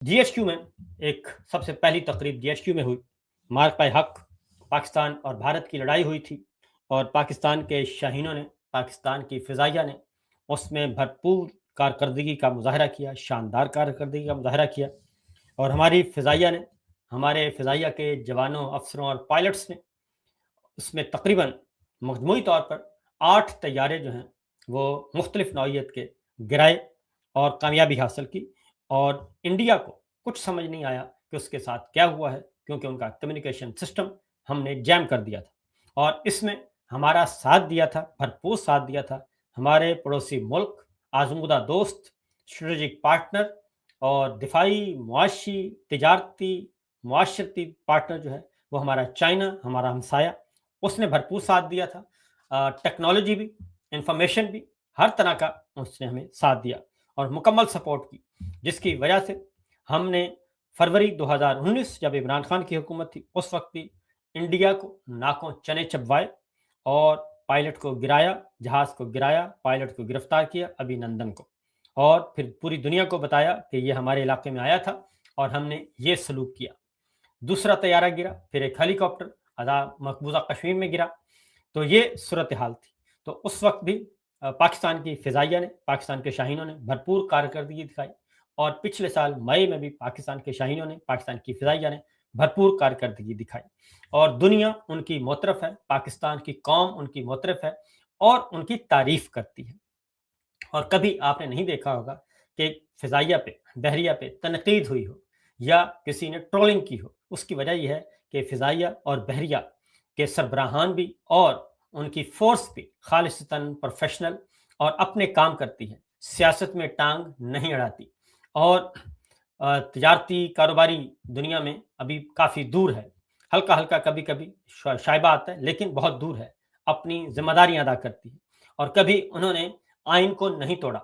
GHQ में एक सबसे पहली तकरीब जीएचक्यू में हुई। मार्क पाए हक, पाकिस्तान और भारत की लड़ाई हुई थी और पाकिस्तान के शाहीनों ने, पाकिस्तान की फ़िज़ाइया ने उसमें भरपूर कारकर्दगी का मुज़ाहरा किया, शानदार कारकर्दगी का मुज़ाहरा किया और हमारी फ़िज़ाइया ने, हमारे फ़िज़ाइया के जवानों, अफ़सरों और पायलट्स ने उसमें तकरीबन मजमूई तौर पर 8 तैयारे जो हैं, वो मुख्तलिफ़ नौइयत के गिराए और कामयाबी हासिल की और इंडिया को कुछ समझ नहीं आया कि उसके साथ क्या हुआ है, क्योंकि उनका कम्युनिकेशन सिस्टम हमने जैम कर दिया था और इसमें हमारा साथ दिया था, भरपूर साथ दिया था हमारे पड़ोसी मुल्क, आज़मूदा दोस्त, स्ट्रेटेजिक पार्टनर और दिफाई, मुआशी, तिजारती, मुआशरती पार्टनर जो है, वो हमारा चाइना, हमारा हमसाया, उसने भरपूर साथ दिया था। टेक्नोलॉजी भी, इंफॉर्मेशन भी, हर तरह का उसने हमें साथ दिया और मुकम्मल सपोर्ट की, जिसकी वजह से हमने फरवरी 2019 जब इमरान खान की हुकूमत थी, उस वक्त भी इंडिया को नाकों चने चबवाए और पायलट को गिराया, जहाज़ को गिराया, पायलट को गिरफ्तार किया, अभिनंदन को, और फिर पूरी दुनिया को बताया कि ये हमारे इलाके में आया था और हमने ये सलूक किया। दूसरा तैयारा गिरा, फिर एक हेलीकॉप्टर मकबूजा कश्मीर में गिरा। तो ये सूरत हाल थी। तो उस वक्त भी पाकिस्तान की फ़िज़ाइया ने, पाकिस्तान के शाहीनों ने भरपूर कारकर्दगी दिखाई और पिछले साल मई में भी पाकिस्तान के शाहीनों ने, पाकिस्तान की फ़िज़ाइया ने भरपूर कारकर्दगी दिखाई और दुनिया उनकी मोतरफ़ है, पाकिस्तान की कौम उनकी मोतरफ़ है और उनकी तारीफ़ करती है। और कभी आपने नहीं देखा होगा कि फ़िज़ाइया पे, बहरिया पे तनक़ीद हुई हो या किसी ने ट्रोलिंग की हो। उसकी वजह ये है कि फ़िज़ाइया और बहरिया के सरबराहान भी और उनकी फ़ोर्स भी ख़ालिसतन प्रोफ़ेशनल और अपने काम करती है। सियासत में टांग नहीं अड़ाती और तजारती कारोबारी दुनिया में अभी काफ़ी दूर है। हल्का-हल्का कभी-कभी शाइबा आता है, लेकिन बहुत दूर है। अपनी ज़िम्मेदारियाँ अदा करती है और कभी उन्होंने आइन को नहीं तोड़ा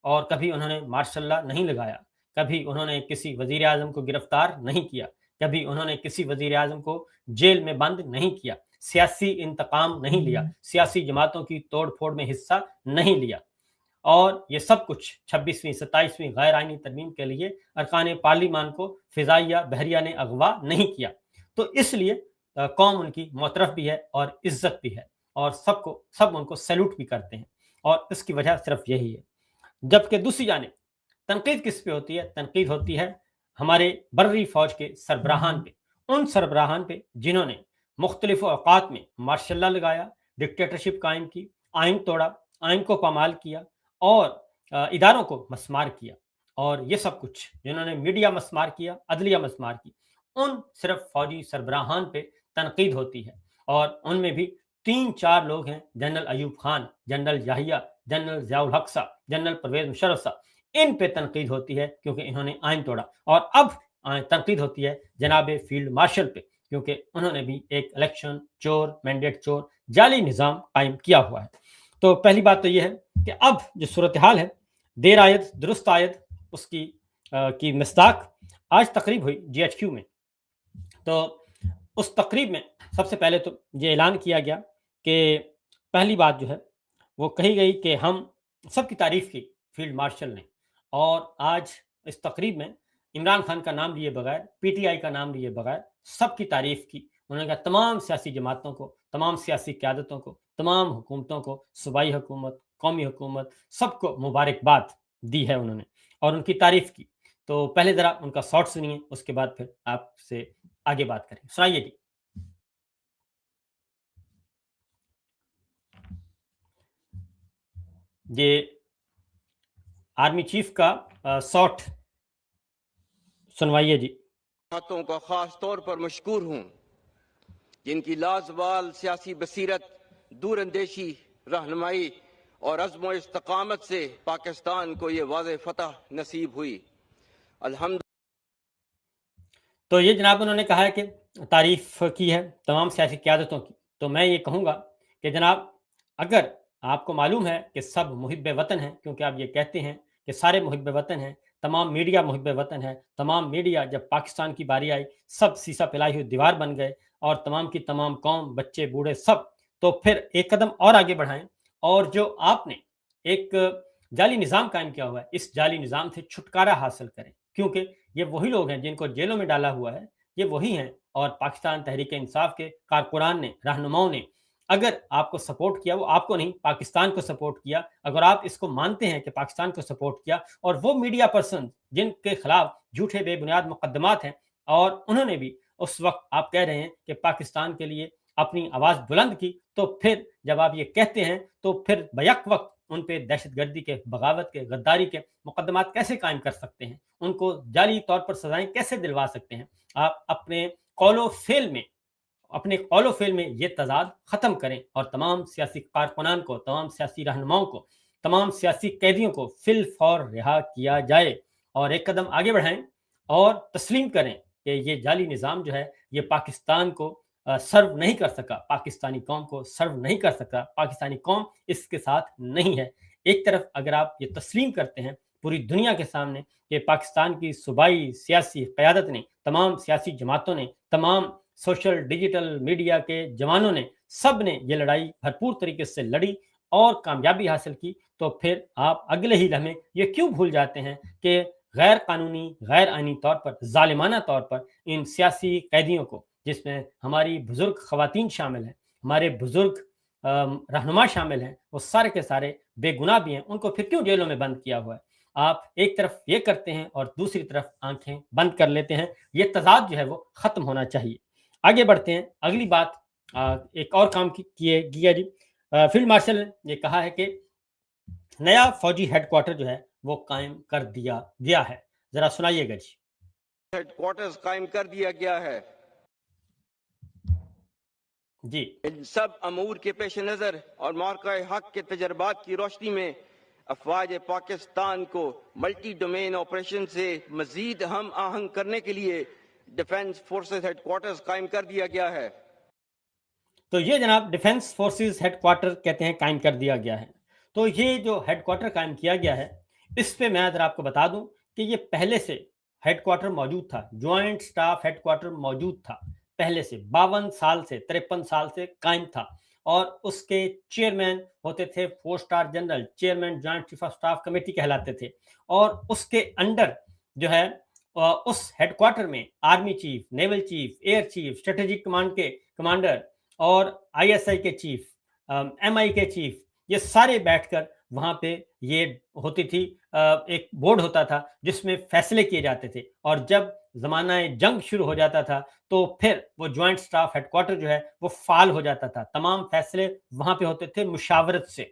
और कभी उन्होंने मार्शल लॉ नहीं लगाया, कभी उन्होंने किसी वज़ीर-ए-आज़म को गिरफ्तार नहीं किया, कभी उन्होंने किसी वज़ीर-ए-आज़म को जेल में बंद नहीं किया, सियासी इंतकाम नहीं लिया, सियासी जमातों की तोड़-फोड़ में हिस्सा नहीं लिया और ये सब कुछ 26वीं, 27वीं गैर आइनी तरमीम के लिए अरकान पार्लिमान को फ़िज़ाइया, बहरिया ने अगवा नहीं किया। तो इसलिए कौम उनकी मोतरफ़ भी है और इज़्ज़त भी है और सब उनको सैल्यूट भी करते हैं और इसकी वजह सिर्फ़ यही है। जबकि दूसरी जानिब तनकीद किस पे होती है? तनकीद होती है हमारे बर्री फ़ौज के सरबराहान पे। उन सरबराहान पे जिन्होंने मुख्तलिफ़ औक़ात में मार्शल लॉ लगाया, डिक्टेटरशिप कायम की, आइन तोड़ा, आइन को पामाल किया और इदारों को मस्मार किया और ये सब कुछ जिन्होंने मीडिया मस्मार किया, अदलिया मस्मार की, उन सिर्फ़ फ़ौजी सरबराहान पे तनकीद होती है और उनमें भी 3-4 लोग हैं, general Ayub Khan, general Yahya, general Ziaul Haq साहब, जनरल परवेज़ मुशर्रफ साहब, इन पे तनकीद होती है क्योंकि इन्होंने आइन तोड़ा और अब तनकीद होती है जनाब फील्ड मार्शल पे क्योंकि उन्होंने भी एक इलेक्शन चोर, मैंडेट चोर, जाली निज़ाम कायम किया हुआ है। तो पहली बात तो ये है कि अब जो सूरत हाल है, देर आयत दुरुस्त आयत उसकी की मिस्दाक आज तकरीब हुई जीएचक्यू में। तो उस तकरीब में सबसे पहले तो ये ऐलान किया गया कि पहली बात जो है वो कही गई कि हम सबकी तारीफ़ की फील्ड मार्शल ने और आज इस तकरीब में इमरान खान का नाम लिए बगैर, पीटीआई का नाम लिए बगैर सबकी तारीफ़ की। उन्होंने कहा तमाम सियासी जमातों को, तमाम सियासी क़यादतों को, तमाम हुकूमतों को, सूबाई हुकूमत, कौमी हुकूमत, सबको मुबारकबाद दी है उन्होंने और उनकी तारीफ़ की। तो पहले ज़रा उनका शॉट सुनिए, उसके बाद फिर आपसे आगे बात करें। सुनाइए जी। ये आर्मी चीफ का शॉट सुनवाइए जी। बातों का खास तौर पर मशकूर हूँ जिनकी लाजवाल सियासी बसीरत, दूरअंदेशी रहनुमाई और अज़्म इस्तकामत से पाकिस्तान को ये वाज़ेह फतह नसीब हुई। अल्हम्दुलिल्लाह। तो ये जनाब उन्होंने कहा है कि तारीफ़ की है तमाम सियासी क़यादतों की। तो मैं ये कहूँगा कि जनाब अगर आपको मालूम है कि सब मुहिब्ब वतन हैं, क्योंकि आप ये कहते हैं कि सारे मुहिब्ब वतन हैं, तमाम मीडिया मुहिब्ब वतन है, तमाम मीडिया जब पाकिस्तान की बारी आई, सब सीसा फैलाई हुई दीवार बन गए और तमाम की तमाम कौम, बच्चे, बूढ़े सब। तो फिर एक कदम और आगे बढ़ाएँ और जो आपने एक जाली निज़ाम कायम किया हुआ है, इस जाली निज़ाम से छुटकारा हासिल करें। क्योंकि یہ وہی لوگ ہیں جن کو جیلوں میں ڈالا ہوا ہے، یہ وہی ہیں۔ اور پاکستان تحریک انصاف کے کارکنان نے، رہنماؤں نے اگر آپ کو سپورٹ کیا، وہ آپ کو نہیں پاکستان کو سپورٹ کیا، اگر آپ اس کو مانتے ہیں کہ پاکستان کو سپورٹ کیا، اور وہ میڈیا پرسن جن کے خلاف جھوٹے بے بنیاد مقدمات ہیں، اور انہوں نے بھی اس وقت آپ کہہ رہے ہیں کہ پاکستان کے لیے اپنی آواز بلند کی، تو پھر جب آپ یہ کہتے ہیں تو پھر بیک وقت ان پہ دہشت گردی کے، بغاوت کے، غداری کے مقدمات کیسے قائم کر سکتے ہیں؟ ان کو جعلی طور پر سزائیں کیسے دلوا سکتے ہیں؟ آپ اپنے قول و فعل میں یہ تضاد ختم کریں، اور تمام سیاسی کارکنان کو، تمام سیاسی رہنماؤں کو، تمام سیاسی قیدیوں کو فی الفور رہا کیا جائے، اور ایک قدم آگے بڑھائیں اور تسلیم کریں کہ یہ جعلی نظام جو ہے یہ پاکستان کو سرو نہیں کر سکا، پاکستانی قوم کو سرو نہیں کر سکا، پاکستانی قوم اس کے ساتھ نہیں ہے۔ ایک طرف اگر آپ یہ تسلیم کرتے ہیں پوری دنیا کے سامنے کہ پاکستان کی صوبائی سیاسی قیادت نے، تمام سیاسی جماعتوں نے، تمام سوشل ڈیجیٹل میڈیا کے جوانوں نے، سب نے یہ لڑائی بھرپور طریقے سے لڑی اور کامیابی حاصل کی، تو پھر آپ اگلے ہی لمحے یہ کیوں بھول جاتے ہیں کہ غیر قانونی، غیر آئینی طور پر، ظالمانہ طور پر ان سیاسی قیدیوں کو، جس میں ہماری بزرگ خواتین شامل ہیں، ہمارے بزرگ رہنما شامل ہیں، وہ سارے کے سارے بے گناہ بھی ہیں، ان کو پھر کیوں جیلوں میں بند کیا ہوا ہے؟ آپ ایک طرف یہ کرتے ہیں اور دوسری طرف آنکھیں بند کر لیتے ہیں۔ یہ تضاد جو ہے وہ ختم ہونا چاہیے۔ آگے بڑھتے ہیں، اگلی بات ایک اور کام کیا جی۔ فیلڈ مارشل نے یہ کہا ہے کہ نیا فوجی ہیڈ کوارٹر جو ہے وہ قائم کر دیا گیا ہے۔ ذرا سنائیے گا جی۔ ہیڈ کوارٹرز قائم کر دیا گیا ہے۔ جی ان سب امور کے پیش نظر اور موقع حق کے تجربات کی روشنی میں افواج پاکستان کو ملٹی ڈومین آپریشن سے مزید ہم آہنگ کرنے کے لیے ڈیفنس فورسز ہیڈ کوارٹرز قائم کر دیا گیا ہے۔ تو یہ جناب ڈیفنس فورسز ہیڈ کوارٹر کہتے ہیں قائم کر دیا گیا ہے۔ تو یہ جو ہیڈ کوارٹر قائم کیا گیا ہے، اس پہ میں اگر آپ کو بتا دوں کہ یہ پہلے سے ہیڈ کوارٹر موجود تھا، جوائنٹ سٹاف ہیڈ کوارٹر موجود تھا، پہلے سے 52 سال سے، 53 سال سے قائم تھا، اور اس کے چیئرمین ہوتے تھے 4 star general, chairman joint chief of staff committee کہلاتے تھے، اور اس کے انڈر جو ہے اس ہیڈ کوارٹر میں army chief, naval chief, air chief, strategic command کے کمانڈر، اور آئی ایس آئی کے چیف، ایم آئی کے چیف، یہ سارے بیٹھ کر وہاں پہ یہ ہوتی تھی، ایک بورڈ ہوتا تھا جس میں فیصلے کیے جاتے تھے، اور جب زمانہ جنگ شروع ہو جاتا تھا تو پھر وہ جوائنٹ سٹاف ہیڈ کوارٹر جو ہے وہ فعال ہو جاتا تھا، تمام فیصلے وہاں پہ ہوتے تھے مشاورت سے،